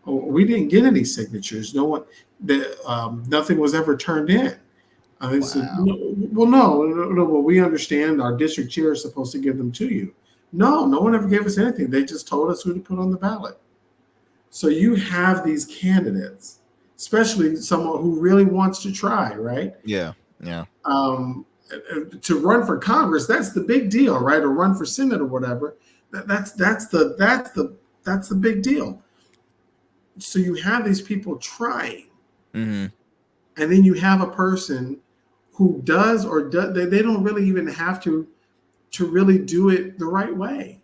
oh, we didn't get any signatures. Nothing was ever turned in. Said, no, we understand our district chair is supposed to give them to you. No one ever gave us anything. They just told us who to put on the ballot. So you have these candidates, especially someone who really wants to try, right? Yeah. To run for Congress, that's the big deal, right? Or run for Senate or whatever. That's the big deal. So you have these people trying, and then you have a person who does or does. They don't really even have to really do it the right way.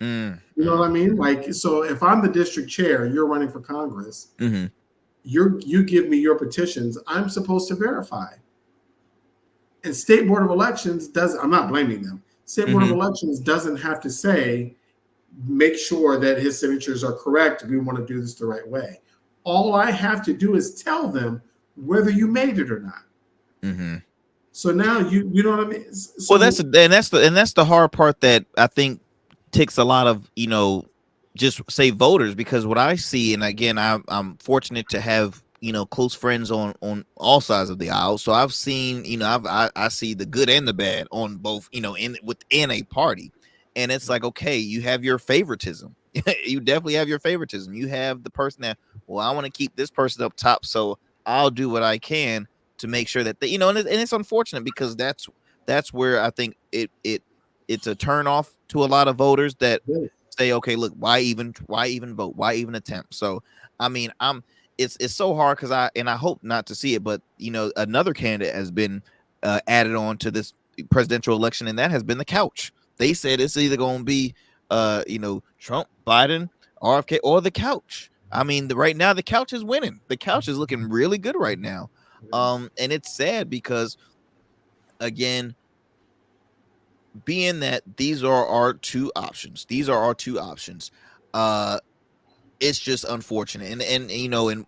You know what I mean? Like, so if I'm the district chair, you're running for Congress, you give me your petitions, I'm supposed to verify. And state board of elections I'm not blaming them. State board of elections doesn't have to say, make sure that his signatures are correct. We want to do this the right way. All I have to do is tell them whether you made it or not. So now you know what I mean. Well, So that's the hard part that I think ticks a lot of just say voters, because what I see, and again, I'm fortunate to have close friends on all sides of the aisle, so I've seen I see the good and the bad on both in within a party, and it's like, okay, you have your favoritism. You definitely have your favoritism. You have the person that, well, I want to keep this person up top, so I'll do what I can to make sure that they, and it's unfortunate because that's where I think it's a turn off to a lot of voters that say, okay, look, why even vote? Why even attempt? So I mean, it's so hard because I hope not to see it, but another candidate has been added on to this presidential election, and that has been the couch. They said it's either going to be Trump, Biden, RFK, or the couch. I mean, right now the couch is winning. The couch is looking really good right now. And it's sad because, again, being that these are our two options. These are our two options. It's just unfortunate. And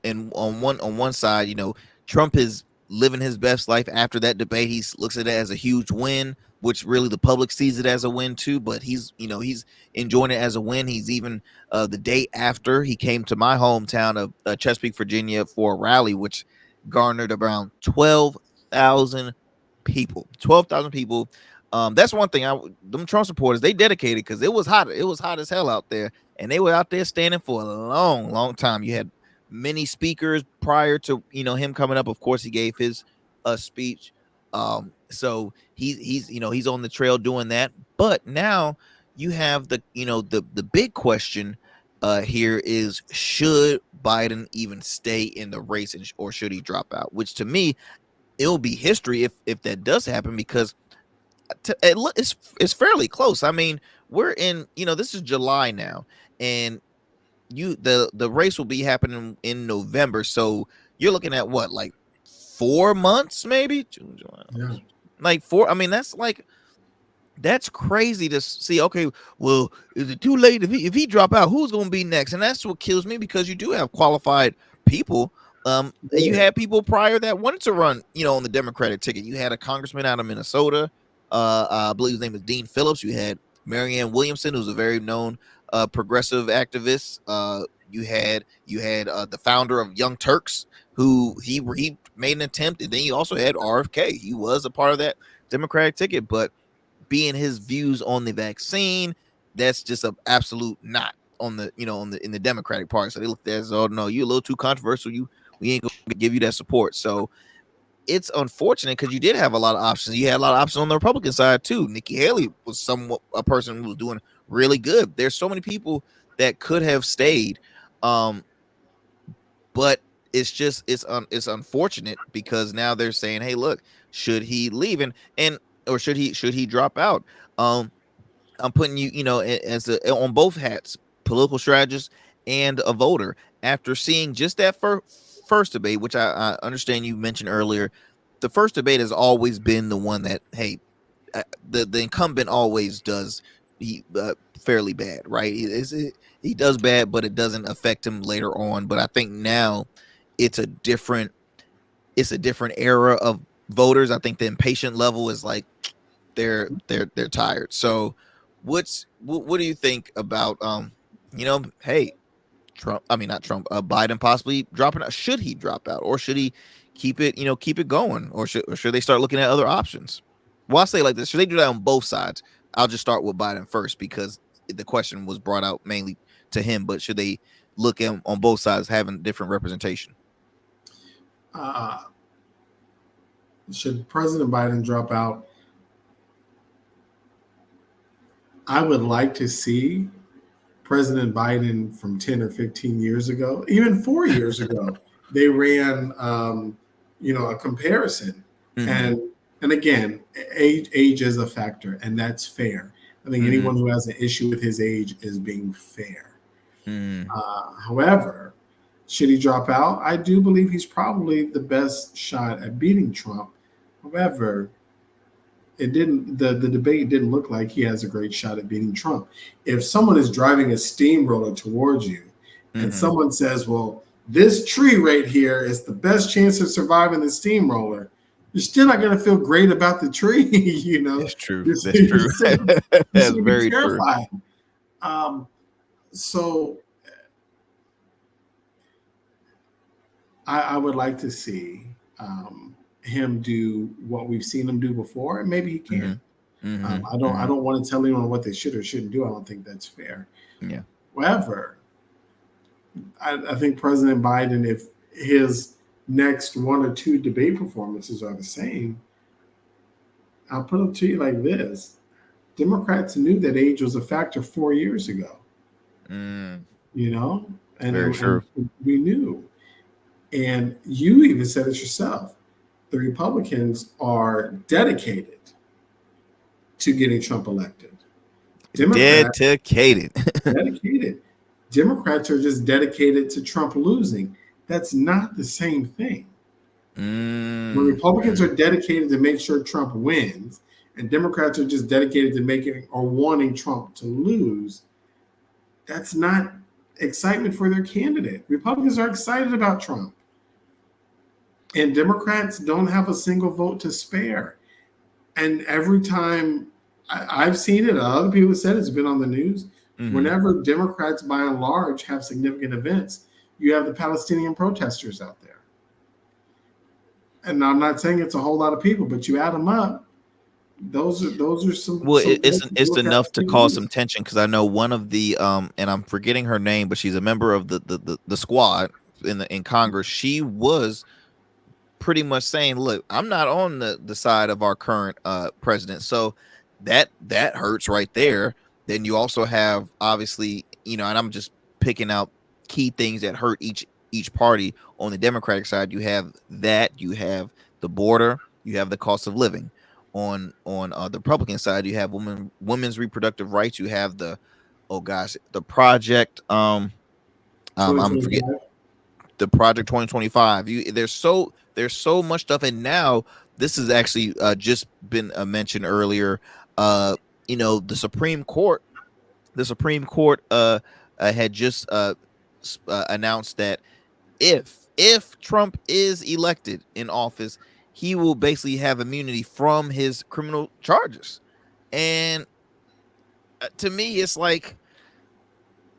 and on one side, Trump is living his best life after that debate. He looks at it as a huge win, which really the public sees it as a win too, but he's enjoying it as a win. He's even the day after, he came to my hometown of Chesapeake, Virginia for a rally, which garnered around 12,000 people. 12,000 people. That's one thing. Them Trump supporters, they dedicated because it was hot. It was hot as hell out there, and they were out there standing for a long, long time. You had many speakers prior to him coming up. Of course, he gave his speech. So he's on the trail doing that. But now you have the big question here is, should Biden even stay in the race, or should he drop out? Which to me, it'll be history if that does happen, because it's fairly close. I mean, we're in this is July now, and the race will be happening in November, so you're looking at what, like 4 months, maybe June, July, yeah. like four. I mean, that's crazy to see. Okay, well, is it too late if he drop out? Who's going to be next? And that's what kills me, because you do have qualified people. You had people prior that wanted to run, on the Democratic ticket. You had a congressman out of Minnesota. I believe his name is Dean Phillips. You had Marianne Williamson, who's a very known progressive activist. You had the founder of Young Turks, who he made an attempt, and then you also had RFK. He was a part of that Democratic ticket, but being his views on the vaccine, that's just an absolute not on the in the Democratic Party. So they looked at it as, oh no, you're a little too controversial. We ain't gonna give you that support. So it's unfortunate because you did have a lot of options. You had a lot of options on the Republican side too. Nikki Haley was somewhat a person who was doing really good. There's so many people that could have stayed, but it's unfortunate because now they're saying, hey, look, should he leave and or should he drop out? I'm putting as on both hats, political strategist and a voter. After seeing just that first debate, which I understand you mentioned earlier, the first debate has always been the one that, hey, the incumbent always does fairly bad, right? He does bad, but it doesn't affect him later on. But I think now it's a different era of voters. I think the impatient level is like they're tired. So what do you think about hey, Trump, I mean not Trump, Biden possibly dropping out? Should he drop out, or should he keep it going, or should they start looking at other options? Well, I'll say like this: should they do that on both sides? I'll just start with Biden first because the question was brought out mainly to him. But should they look at on both sides having different representation? Should President Biden drop out? I would like to see President Biden from 10 or 15 years ago, even 4 years ago. They ran, a comparison, Mm-hmm. and again, age is a factor, and that's fair. I think Mm-hmm. anyone who has an issue with his age is being fair. Mm-hmm. However, should he drop out? I do believe he's probably the best shot at beating Trump. However, the debate didn't look like he has a great shot at beating Trump. If someone is driving a steamroller towards you and Mm-hmm. someone says, well, this tree right here is the best chance of surviving the steamroller, you're still not going to feel great about the tree. That's true. You're, That's you're true. still, you're That's still be very true. terrified. So I would like to see him do what we've seen him do before, and maybe he can. I don't want to tell anyone what they should or shouldn't do. I don't think that's fair. Yeah. However, I think President Biden, if his next one or two debate performances are the same, I'll put it to you like this: Democrats knew that age was a factor 4 years ago. Mm, And very true. we knew. And you even said it yourself. The Republicans are dedicated to getting Trump elected. Democrats Dedicated. dedicated. Democrats are just dedicated to Trump losing. That's not the same thing. When Republicans are dedicated to make sure Trump wins, and Democrats are just dedicated to making or wanting Trump to lose, that's not excitement for their candidate. Republicans are excited about Trump. And Democrats don't have a single vote to spare. And every time I've seen it, other people have said it's been on the news. Whenever Democrats, by and large, have significant events, you have the Palestinian protesters out there. And I'm not saying it's a whole lot of people, but you add them up, those are some. Well, some it's enough to cause some tension, because I know one of the and I'm forgetting her name, but she's a member of the squad in Congress. She was pretty much saying, look, I'm not on the side of our current president, so that hurts right there. Then you also have, obviously, and I'm just picking out key things that hurt each party. On the Democratic side, you have the border, you have the cost of living. On the Republican side, you have women's reproductive rights, you have the project I'm forgetting, the Project 2025. There's so much stuff, and now this has actually just been mentioned earlier. The Supreme Court had just announced that if Trump is elected in office, he will basically have immunity from his criminal charges. And to me, it's like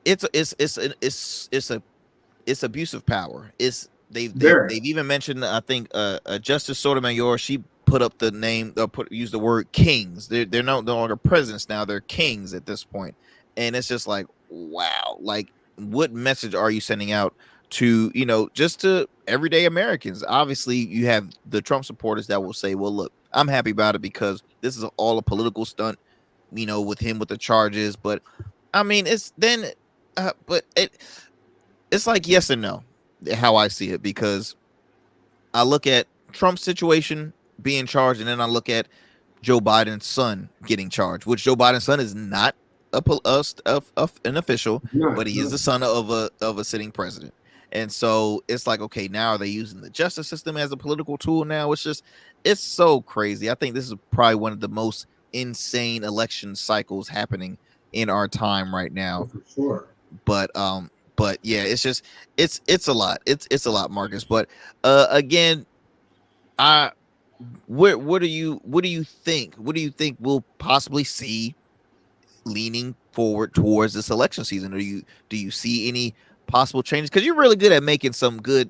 it's abuse of power. They've even mentioned, I think, Justice Sotomayor. She put up the name, used the word kings. They're no longer presidents now; they're kings at this point. And it's just like, wow, like, what message are you sending out to just to everyday Americans? Obviously, you have the Trump supporters that will say, well, look, I'm happy about it because this is all a political stunt, with him with the charges. But I mean, it's then, but it's like yes and no, how I see it, because I look at Trump's situation being charged, and then I look at Joe Biden's son getting charged, which Joe Biden's son is not an official, but he is the son of a sitting president. And so it's like, okay, now are they using the justice system as a political tool now? It's so crazy. I think this is probably one of the most insane election cycles happening in our time right now. For sure. But yeah, it's a lot. It's a lot, Marcus. But again, what do you think? What do you think we'll possibly see leaning forward towards this election season? Do you see any possible changes? Because you're really good at making some good,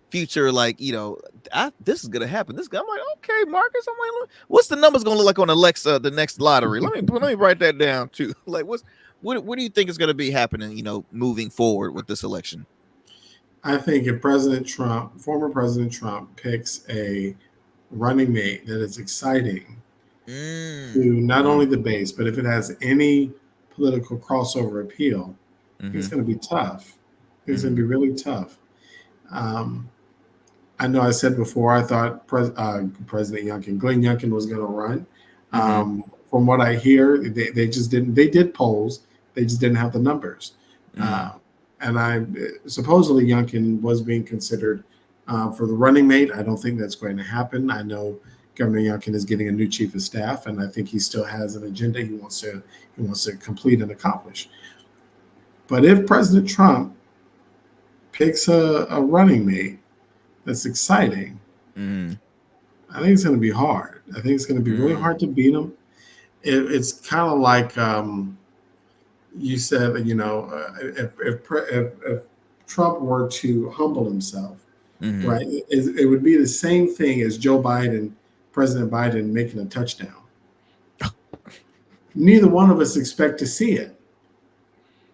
future, like, this is gonna happen. I'm like, okay, Marcus. I'm like, what's the numbers gonna look like on the next lottery? Let me write that down too. Like, what do you think is gonna be happening, moving forward with this election? I think if former President Trump, picks a running mate that is exciting to not only the base, but if it has any political crossover appeal, it's going to be tough. It's going to be really tough. I know I said before I thought President Youngkin, Glenn Youngkin, was going to run. From what I hear, they just didn't. They did polls, they just didn't have the numbers. And supposedly Youngkin was being considered for the running mate. I don't think that's going to happen. I know Governor Youngkin is getting a new chief of staff, and I think he still has an agenda he wants to complete and accomplish. But if President Trump picks a running mate that's exciting, I think it's going to be hard. I think it's going to be really Mm, hard to beat him. It's kind of like you said, if Trump were to humble himself, mm-hmm. right, it would be the same thing as Joe Biden, President Biden, making a touchdown. Neither one of us expect to see it.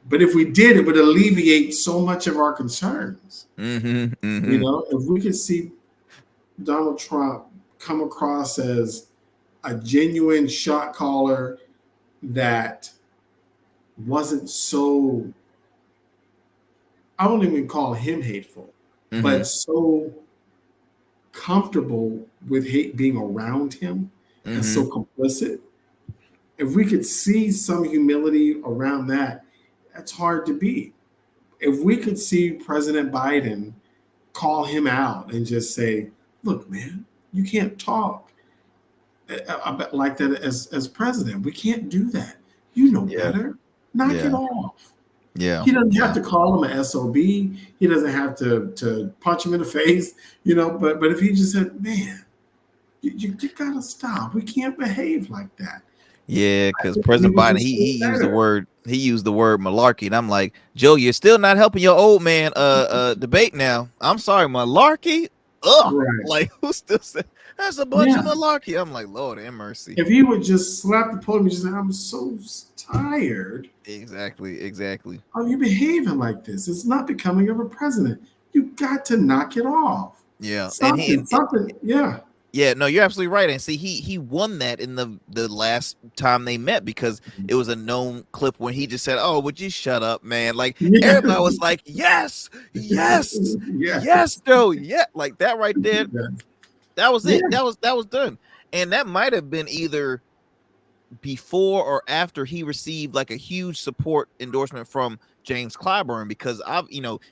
But if we did, it would alleviate so much of our concerns. Mm-hmm. Mm-hmm. If we could see Donald Trump come across as a genuine shot caller that wasn't so, I won't even call him hateful, Mm-hmm. but so comfortable with hate being around him and Mm-hmm. so complicit. If we could see some humility around that, that's hard to beat. If we could see President Biden call him out and just say, look, man, you can't talk like that as president. We can't do that. You know Yeah. better. Knock it Yeah. off. Yeah. He doesn't have Yeah. to call him an SOB. He doesn't have to punch him in the face, but if he just said, man, you gotta stop. We can't behave like that. Yeah, I because think we President would Biden, just he feel used the better. word malarkey, and I'm like, Joe, you're still not helping your old man debate now. I'm sorry, malarkey. Ugh, Right. like who still say that's a bunch of Yeah. malarkey? I'm like, Lord have mercy. If he would just slap the podium and just say, I'm so tired Exactly, exactly. of you behaving like this. It's not becoming of a president. You got to knock it off. Yeah, and he Something, something. Yeah. yeah, no, you're absolutely right. And see, he won that in the last time they met because it was a known clip when he just said, "Oh, would you shut up, man?" Like Yeah. everybody was like, "Yes, yes, yes, Yes. Joe, yeah." Like that right there. That was it. Yeah. That was done. And that might have been either before or after he received like a huge support endorsement from James Clyburn because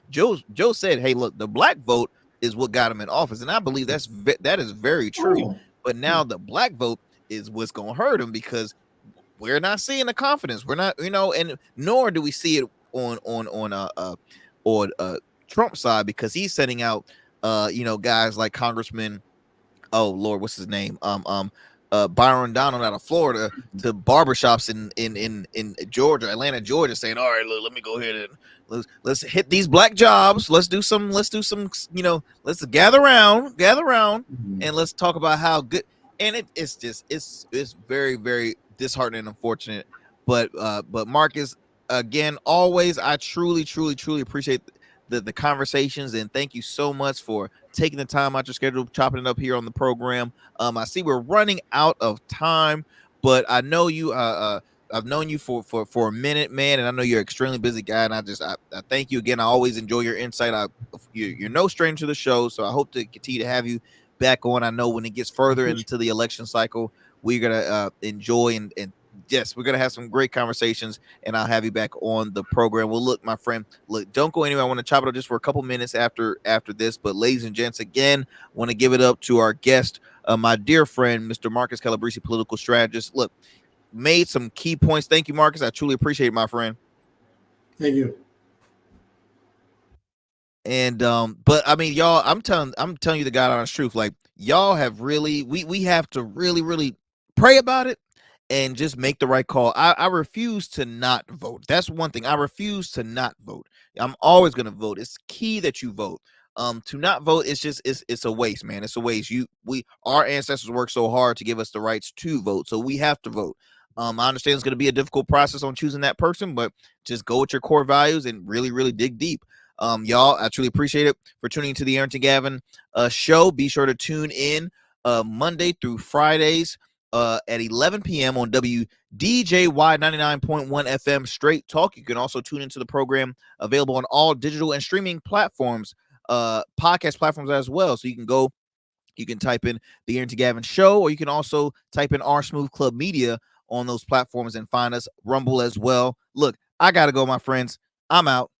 Joe said, "Hey, look, the black vote is what got him in office," and I believe that is very true. Oh, But now the black vote is what's going to hurt him because we're not seeing the confidence. We're not, and nor do we see it on Trump side because he's sending out guys like Congressman, oh Lord, what's his name? Byron Donald out of Florida to barbershops in Georgia, Atlanta, Georgia, saying, "All right, look, let me go ahead and let's hit these black jobs. Let's gather around, mhm. and let's talk about how good." And it's very very disheartening and unfortunate. But Marcus, again, always I truly appreciate the conversations, and thank you so much for taking the time out your schedule, chopping it up here on the program. I see we're running out of time, but I know you. I've known you for a minute, man, and I know you're an extremely busy guy. And I thank you again. I always enjoy your insight. You're no stranger to the show, so I hope to continue to have you back on. I know when it gets further into the election cycle, we're gonna enjoy and yes, we're gonna have some great conversations, and I'll have you back on the program. Well, look, my friend, look, don't go anywhere. I want to chop it up just for a couple minutes after this. But ladies and gents, again, want to give it up to our guest, my dear friend, Mr. Marcus Calabrese, political strategist. Look, made some key points. Thank you, Marcus. I truly appreciate it, my friend. Thank you. And but I mean, y'all, I'm telling you the God honest truth. Like, y'all have really, we have to really pray about it and just make the right call. I refuse to not vote. That's one thing. I refuse to not vote. I'm always gonna vote. It's key that you vote. To not vote, it's a waste, man. It's a waste. Our ancestors worked so hard to give us the rights to vote, so we have to vote. I understand it's gonna be a difficult process on choosing that person, but just go with your core values and really dig deep. Y'all, I truly appreciate it for tuning into the Arrington Gavin show. Be sure to tune in Monday through Fridays at 11 p.m. on WDJY 99.1 FM Straight Talk. You can also tune into the program available on all digital and streaming platforms, podcast platforms as well. So you can type in the Arrington Gavin Show, or you can also type in our Smooth Club Media on those platforms and find us. Rumble as well. Look, I gotta go, my friends. I'm out.